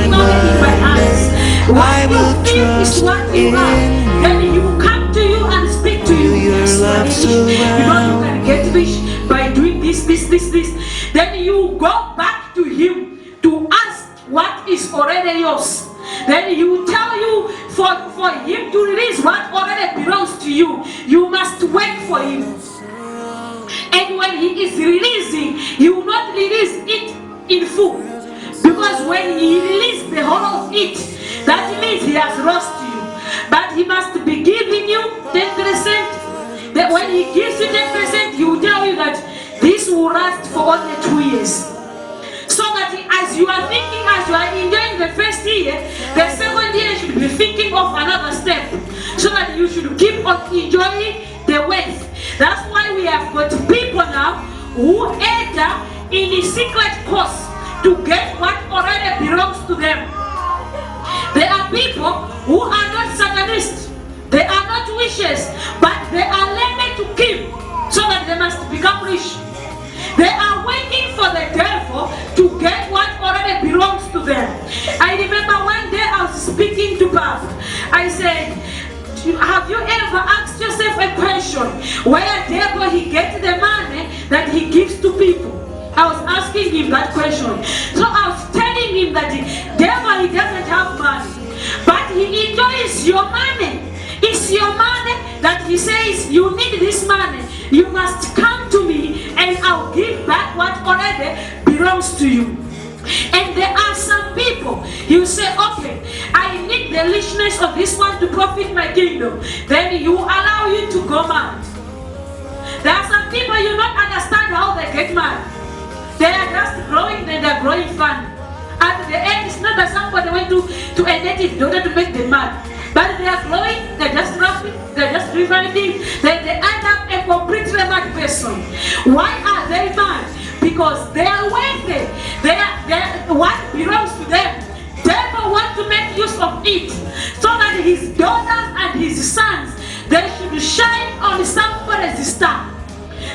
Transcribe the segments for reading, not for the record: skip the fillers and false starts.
knowledge in my hands. What you feel is what you are. Then he will come to you and speak to you. You know you can get rich by doing this. Then you go back to him to ask what is already yours. Then he will tell you for him to release what already belongs to you. You must wait for him. And when he is releasing, he will not release it in full. Because when he releases the whole of it, that means he has lost you. But he must be giving you 10%. That when he gives you 10%, he will tell you that this will last for only 2 years. So that as you are thinking, as you are enjoying the first year, the second year you should be thinking of another step. So that you should keep on enjoying the wealth. That's why we have got people now who enter in the secret course to get what already belongs to them. There are people who are not Satanists. They are not witches, but they are learning to give so that they must become rich. They are waiting for the devil to get what already belongs to them. I remember one day I was speaking to Bob. I said, have you ever asked yourself a question where devil he gets the money that he gives to people? I was asking him that question. So I was telling him that the devil he doesn't have money, but he enjoys your money. It's your money that he says you need this money. You must come to me and I'll give back what already belongs to you. And there are some people, you say, okay, I need the richness of this one to profit my kingdom. Then you allow you to go mad. There are some people you don't understand how they get mad. They are just growing and they're growing fun. At the end, it's not that somebody went to a native in order to make them mad. But they are growing, they're just rapping, they're just doing things. Then they end up a completely mad person. Why are they mad? Because they are wealthy. What belongs to them. Devil want to make use of it so that his daughters and his sons, they should shine on somebody's star.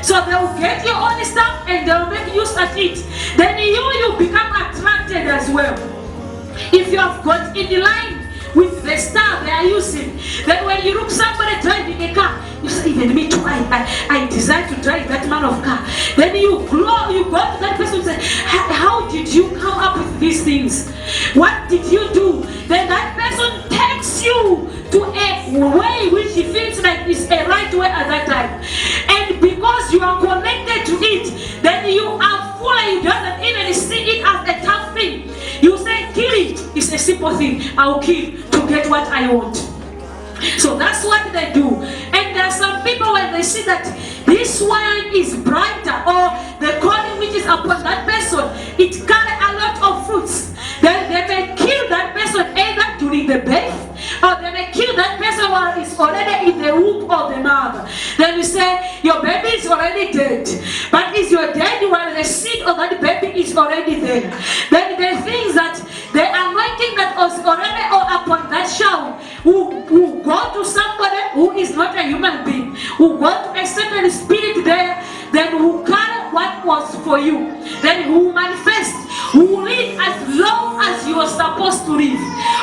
So they will get your own stuff and they will make use of it. Then you become attracted as well. If you have got in line with the star they are using, then when you look somebody driving a car, you say, even me too, I desire to drive that man of car. Then you go to that person and say, how did you come up with these things? What did you do? Then that person takes you to a way which he feels like is a right way at that time. And because you are connected to it, then you are full and you don't even see it as a tough thing. You say, kill it. It's a simple thing. I'll kill to get what I want. So that's what they do. And there are some people when they see that this wine is brighter or the calling which is upon that person, it carries a lot of fruits. Then they may kill that person either during the birth or they may kill that person while it's already in the womb of the mother. Then you say, your baby is already dead. But is your dead while the seed of that baby is already there? Then the things that the anointing that was already upon that child who go to somebody who is not a human being, who go to a certain spirit there, then who carry what was for you, then who manifest, who live as long as you are supposed to live.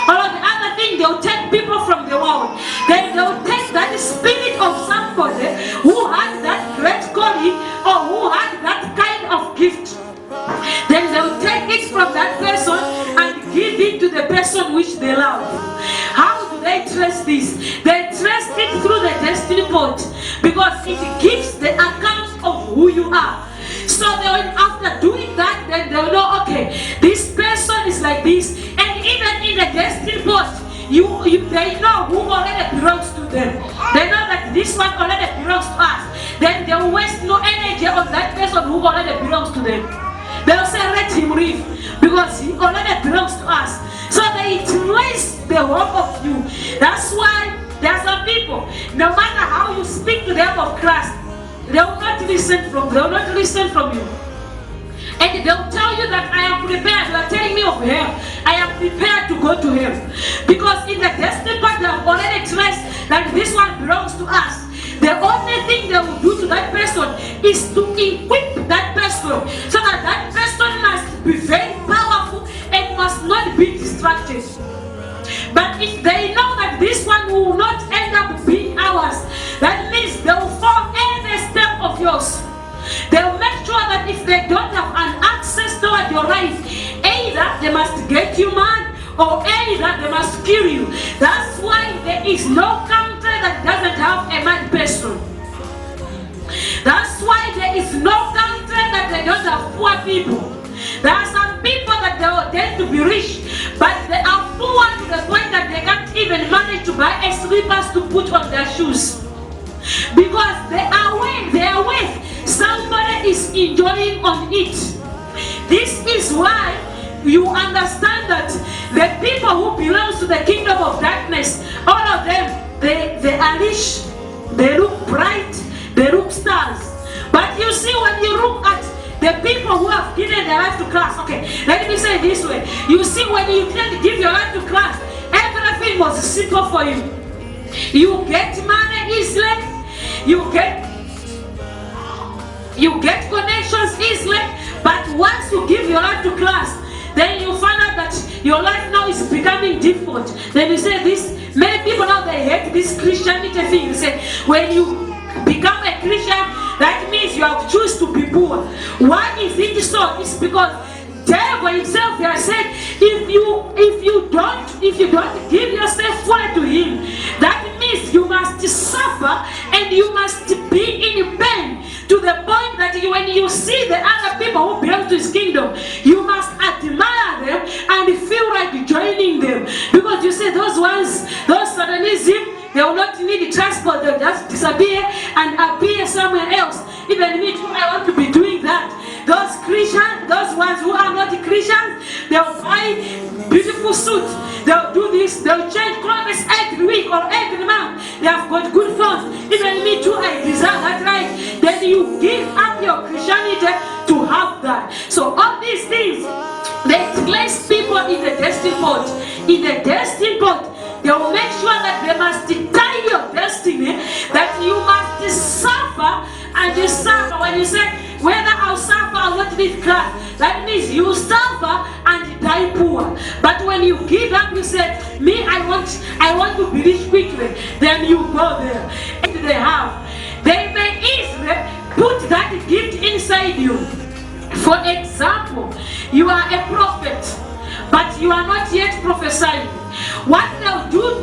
Or the other thing, they'll take people from the world. Then they'll take that spirit of somebody who had that great calling or who had that kind of gift. Then they'll take it from that person and give it to the person which they love. How do they trace this? They trace it through the destiny point because it gives the account of who you are. So after doing that, then they'll know, okay, this person is like this. And even in the destiny point, they know who already belongs to them. They know that this one already belongs to us. Then they'll waste no energy on that person who already belongs to them. They'll say, let him live because he already belongs to us. So they trace the hope of you. That's why there are some people, no matter how you speak to them of Christ, they will not listen from you. And they'll tell you that I am prepared. You are telling me of hell. I am prepared to go to hell. Because in the destiny part they have already traced that this one belongs to us. The only thing they will do to that person is to equip that person so that that person must be very powerful and must not be distracted. distracted. But if they know that this one will not end up being ours, that means they will follow every step of yours. They will make sure that if they don't have an access toward your life, either they must get you mad or either they must kill you. That's why there is no country that doesn't have a mad person. That's why there is no country that they don't have poor people. There are some people that they will tend to be rich, but they are poor to the point that they can't even manage to buy a slippers to put on their shoes. Because they are with somebody is enjoying on it. This is why you understand that the people who belong to the kingdom of darkness, all of them, they are rich, they look bright, they look stars. But you see, when you look at the people who have given their life to Christ, okay, let me say it this way. You see, when you didn't give your life to Christ, everything was simple for you. You get money easily, you get connections easily, but once you give your life to Christ, then you find out that your life now is becoming different. Then you say this, many people now they hate this Christianity thing. You say, when you become a Christian, that means you have chosen to be poor. Why is it so? It's because devil himself has said, if you don't give yourself fully to him, that means you must suffer and you must be in pain to the point that when you see the other people who belong to his kingdom, you must admire them and feel like joining them. Because you say those ones, those Satanism, they will not need transport, they'll just disappear and appear somewhere else. Even me too, I want to be doing that. Those Christians, those ones who are not Christians, they'll buy beautiful suits, they'll do this, they'll change clothes every week or every month. They have got good phones. Even me too, I deserve that right. Then you give up your Christianity to have that. So all these things, they place people in the destiny pot. In the destiny pot, they will make sure that they must tie your destiny, that you must suffer and you suffer. When you say, whether I'll suffer or not need Christ, that means you suffer and die poor. But when you give up, you say, me, I want to be rich quickly. Then you go there. And they may easily put that gift inside you. For example, you are a prophet, but you are not yet prophesying. What they'll do,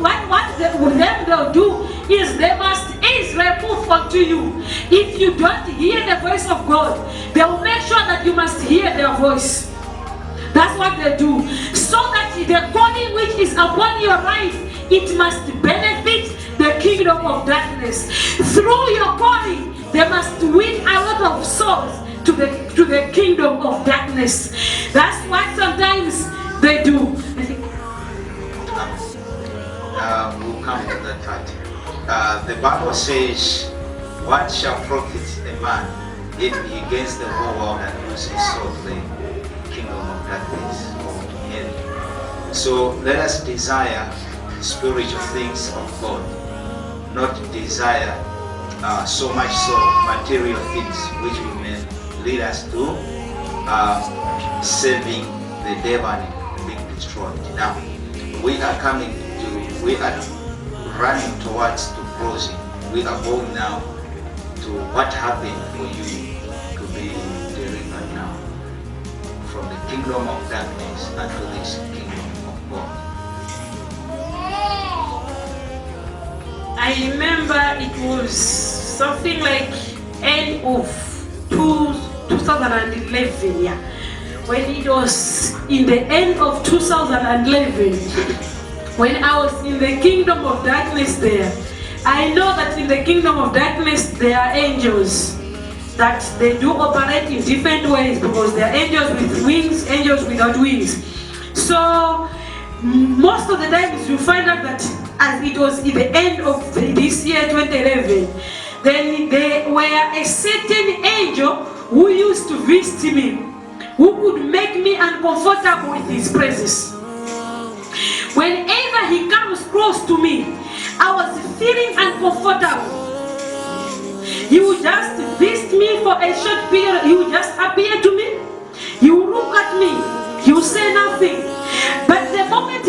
they'll do is they must easily move onto you. If you don't hear the voice of God, they will make sure that you must hear their voice. That's what they do. So that the calling which is upon your life, it must benefit the kingdom of darkness. Through your calling, they must win a lot of souls to the kingdom of darkness. That's what sometimes they do. We'll come to that part. The Bible says, what shall profit a man if he gains the whole world and loses his soul to the kingdom of darkness or to hell? So let us desire spiritual things of God, not desire so much so material things which may lead us to saving the devil and being destroyed. Now, we are running towards to closing. We are going now to what happened for you to be delivered now from the kingdom of darkness unto this kingdom of God. I remember it was something like end of 2011, yeah. When it was in the end of 2011, when I was in the kingdom of darkness there, I know that in the kingdom of darkness there are angels that they do operate in different ways, because there are angels with wings, angels without wings. So most of the times you find out that as it was in the end of this year 2011, then there were a certain angel who used to visit me, who would make me uncomfortable with his presence. Whenever he comes close to me, I was feeling uncomfortable. He would just visit me for a short period. He would just appear to me. He would look at me. He would say nothing. But the moment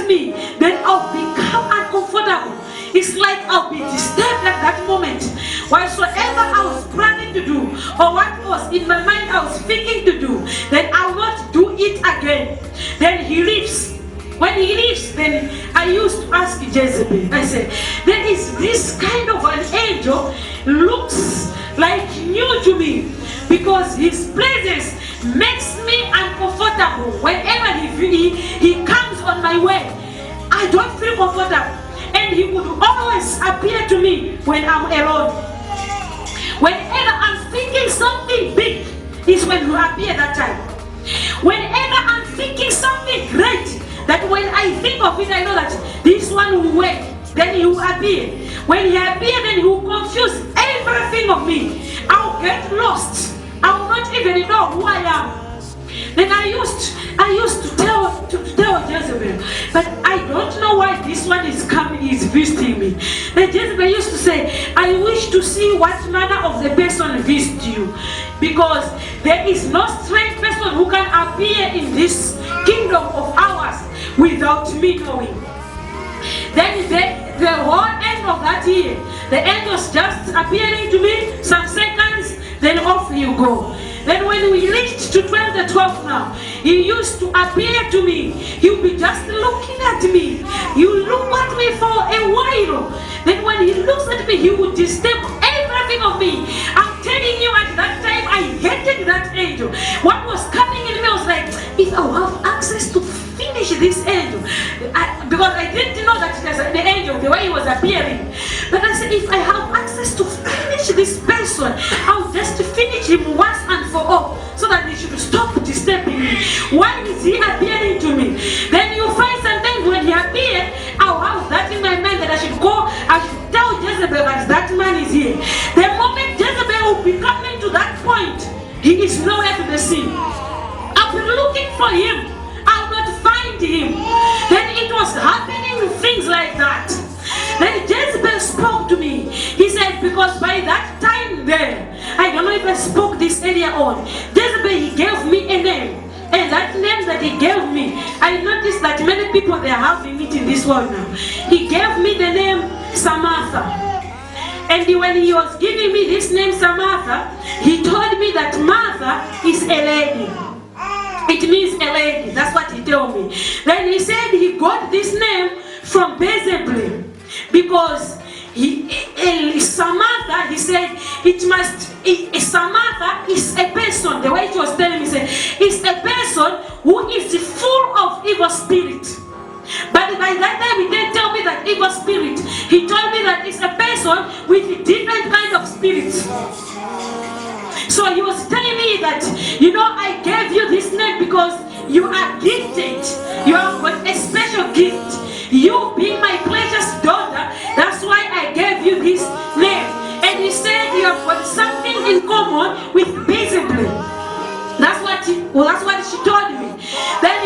at me, then I'll become uncomfortable. It's like I'll be disturbed at that moment. Whatsoever I was planning to do, or what was in my mind I was thinking to do, then I will not do it again. Then he leaves. When he leaves, then I used to ask Jezebel, I said, there is this kind of an angel, looks like new to me, because his presence makes me uncomfortable. Whenever he comes on my way, I don't feel comfortable. And he would always appear to me when I'm alone. Whenever I'm thinking something big, is when he appears that time. Whenever I'm thinking something great, that when I think of it, I know that this one will work, then he will appear. When he appears, then he will confuse everything of me. I'll get lost. I will not even know who I am. Then I used to tell Jezebel, but I don't know why this one is coming, is visiting me. Then Jezebel used to say, I wish to see what manner of the person visits you, because there is no strange person who can appear in this kingdom of ours without me knowing. Then the whole end of that year, the angels just appearing to me, some seconds, then off you go. Then when we reached to 12 now, he used to appear to me. He would be just looking at me. You look at me for a while. Then when he looks at me, he would disturb everything of me. I'm telling you, at that time, I hated that angel. What was coming in me was like, if I have access to finish this angel, because I didn't know that there's the angel, the way he was appearing. But I said, if I have access to finish this person, I'll just finish him once and for all, so that he should stop disturbing me. Why is he appearing to me? Then you find sometimes when he appeared, I'll have that in my mind that I should go, I should tell Jezebel that that man is here. The moment Jezebel will be coming to that point, he is nowhere to be seen. I've been looking for him. I'll not find him. Then it was happening things like that. Then Jezebel spoke to me. He said, because by that time there, I don't know if I spoke this earlier on, Jezebel, he gave me a name. And that name that he gave me, I noticed that many people, they are having it in this world now. He gave me the name Samantha. And when he was giving me this name Samantha, he told me that Martha is a lady. It means a lady. That's what he told me. Then he said he got this name from Jezebel, because Samantha, he said, Samantha is a person, the way he was telling me, said, is a person who is full of evil spirit. But by that time, he didn't tell me that evil spirit. He told me that it's a person with different kind of spirits. So he was telling me that, I gave you this name because you are gifted. You have got a special gift. You being my precious daughter, that's why I gave you this name. And he said you have got something in common with Jezebel. That's what she told me. Then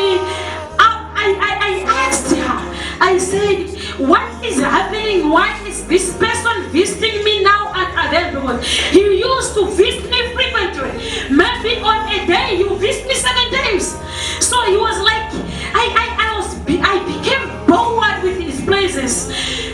I asked her, I said, what is happening? Why is this person visiting me now and then? Because he used to visit me frequently. Maybe on a day you visit me 7 times. So he was like, I became bored with his places.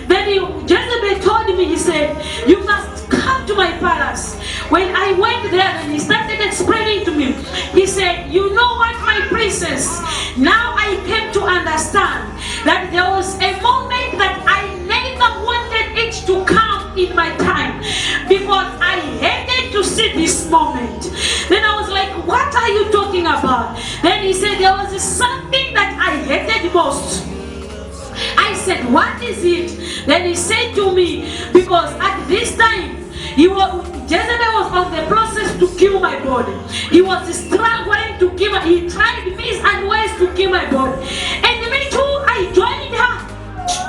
Then Jezebel told me, he said, you must come to my palace. When I went there and he started explaining to me, he said, you know what, my princess, now I came to understand that there was a moment that I never wanted it to come in my time, because I hated to see this moment. Then I was like, what are you talking about? Then he said, there was something that I hated most. I said, what is it? Then he said to me, because at this time, Jezebel was on the process to kill my body. He was struggling to kill. He tried means and ways to kill my body. And me too, I joined her,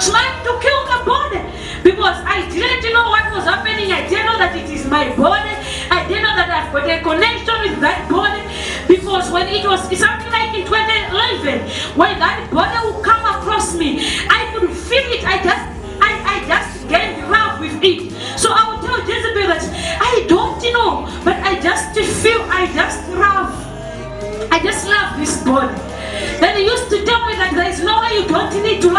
trying to kill the body. Because I didn't know what was happening. I didn't know that it is my body. I didn't know that I've got a connection with that body. Because when it was something like in 2011, when that body would come across me, I could feel it. I just get rough with it. So I would tell Jezebel that I don't know, but I just feel I just love this body. Then he used to tell me that there is no way you don't need to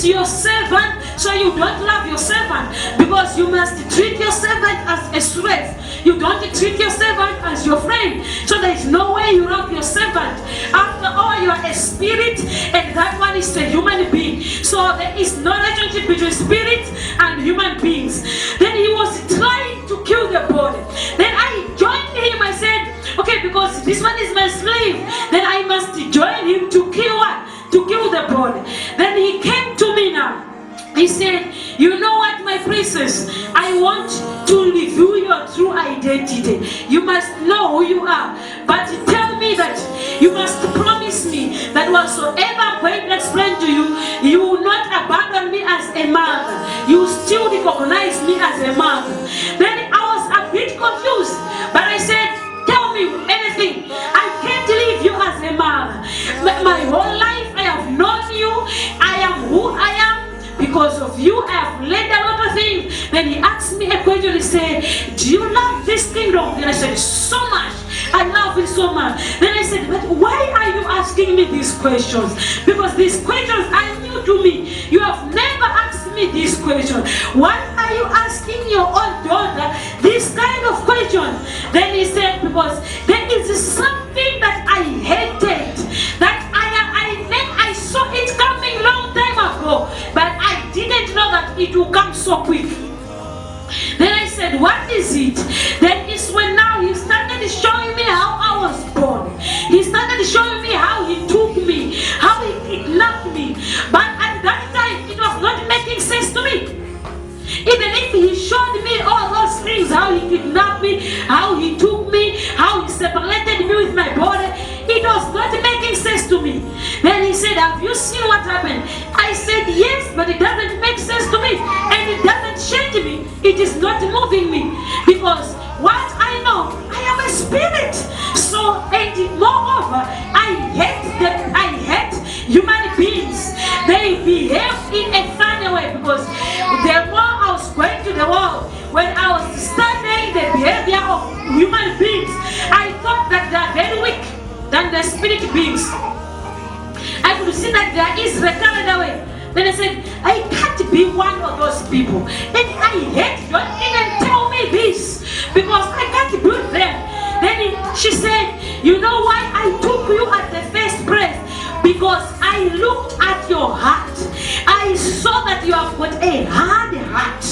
is your servant, so you don't love your servant, because you must treat your servant as a slave. You don't treat your servant as your friend. So there is no way you love your servant. After all, you are a spirit, and that one is a human being. So there is no relationship between spirit and human beings. Then he was trying to kill the body. Then I joined him. I said, okay, because this one is my slave, then I must join him to kill what? To kill the body. Then he came to me now. He said, you know what, my princess, I want to reveal your true identity. You must know who you are. But tell me that you must promise me that whatsoever I'm going to explain to you, you will not abandon me as a mother. You still recognize me as a mother. Then I was a bit confused. But I said, tell me anything. I can't leave you as a mother. My whole life I have known you. I am who I am. Because of you, I have learned a lot of things. Then he asked me a question. He said, do you love this kingdom? Then I said, so much. I love it so much. Then I said, but why are you asking me these questions? Because these questions are new to me. You have never asked me these questions. Why are you asking your own daughter this kind of question? Then he said, because there is something that I hated, that I saw it coming long time ago, but I didn't know that it will come so quick. Then I said, what is it? Then it's when now he started showing me how I was born. He started showing me how he took me, how he kidnapped me. But at that time, it was not making sense to me. Even if he showed me all those things, how he kidnapped me, how he took me, how he separated me with my body, it was not making sense to me. Then he said, have you seen what happened? I said, yes, but it doesn't make sense to me. And it doesn't change me. It is not moving me. Because what I know, I am a spirit. So, and moreover, I hate human beings. They behave in a funny way, because the more I was going to the world, when I was studying the behavior of human beings, I thought that they are very weak than the spirit beings. I could see that there is the carried away. Then I said, I can't be one of those people. And I hate, don't even tell me this, because I can't do them. Then she said, you know why I took you at the first place? Because I looked at your heart. I saw that you have got a hard heart.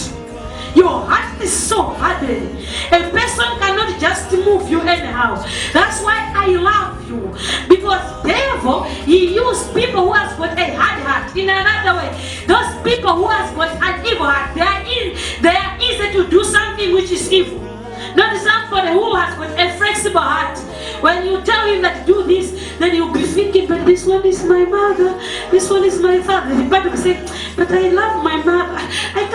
Your heart is so hardened. A person cannot just move you anyhow. That's why I love you. Because devil, he used people who has got a hard heart. In another way, those people who has got an evil heart, they are easy to do something which is evil. Not somebody who has got a flexible heart. When you tell him that do this, then you'll be thinking, but this one is my mother, this one is my father. The Bible says, but I love my mother. I